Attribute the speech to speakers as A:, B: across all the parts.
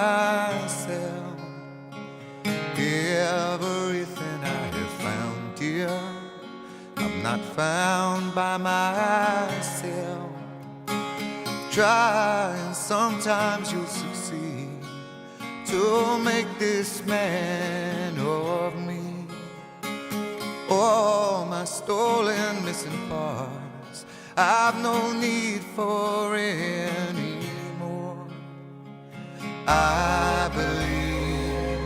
A: myself. Everything I have found here, I'm not found by myself. Try and sometimes you'll succeed to make this man of me. All my stolen missing parts, I've no need for anymore. I believe,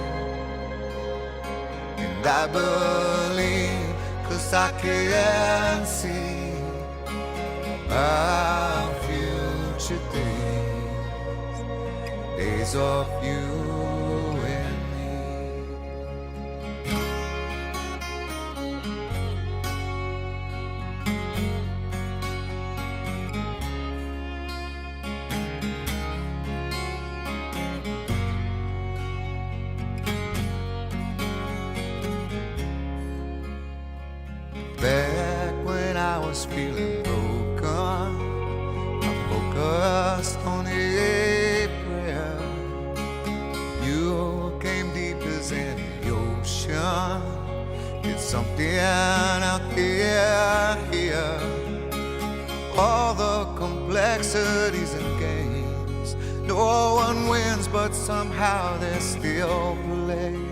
A: and I believe, 'cause I can see our future days, days of you and me. Back when I was feeling broken, I focused on a prayer. You came deep as any ocean. It's something out there here. All the complexities and games, no one wins, but somehow they're still played.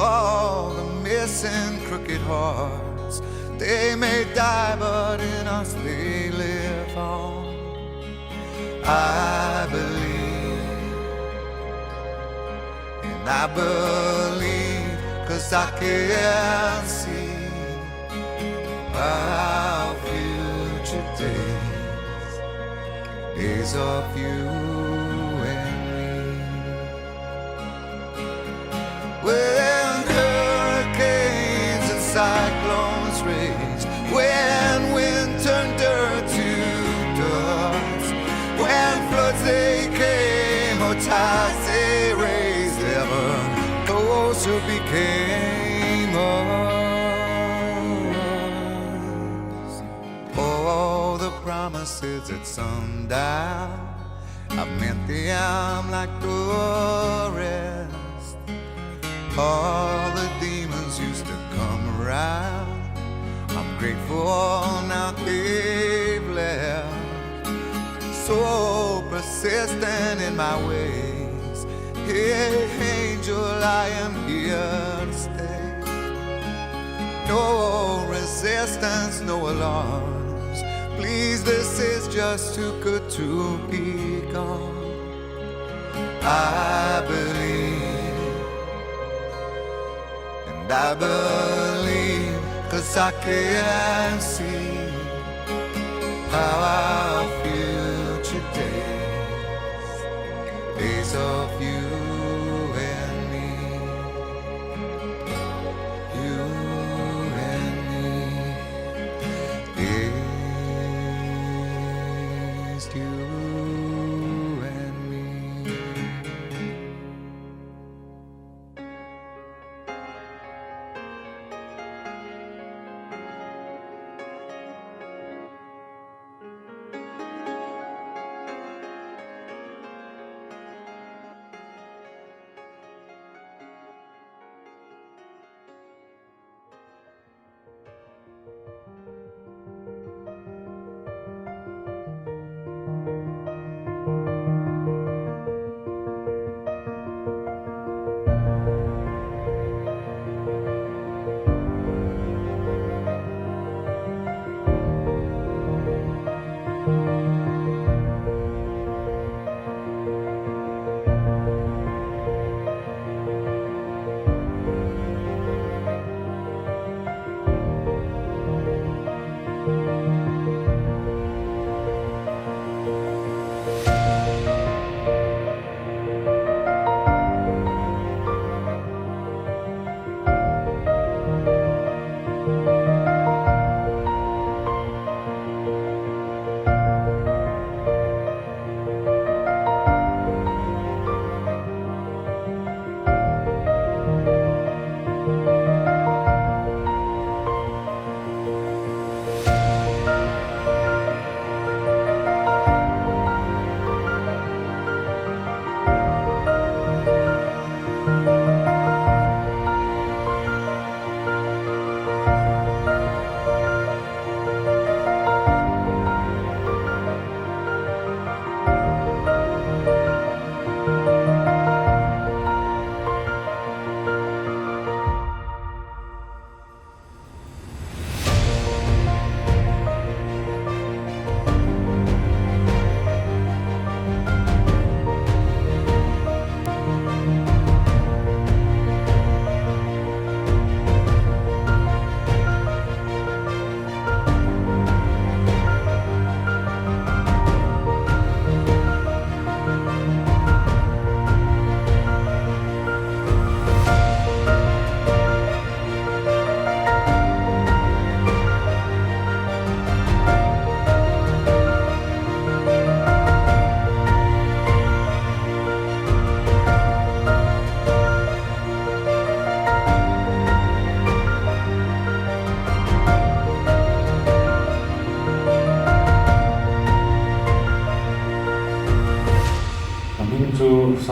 A: All the missing crooked hearts, they may die, but in us they live on. I believe, and I believe, 'cause I can see our future days, days of you and me. When hurricanes and cyclones rage, when wind turned dirt to dust, when floods they came or tides they raised, heaven those who became us. All the promises at sundown, I've meant them like the rest. All the demons used to come around, I'm grateful now they've left. So persistent in my ways, hey angel, I am here to stay. No resistance, no alarms, please, this is just too good to be gone. I believe, and I believe, 'cause I can see how our future days, days of you and me, you and me, days you and me.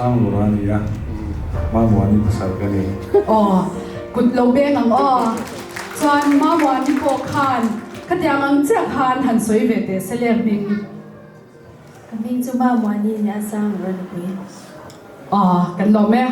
B: sang lurani ya ma muani pasal kani
C: อ๋อกุดโลเบงอังอ๋อจวนมาวันนี้โปคานขัดยังอังเจ้าคานหันสวยเวเตเสลียมิง
D: Kaming cuma muani ni asang ron kui.
C: อ๋อกันโลแม่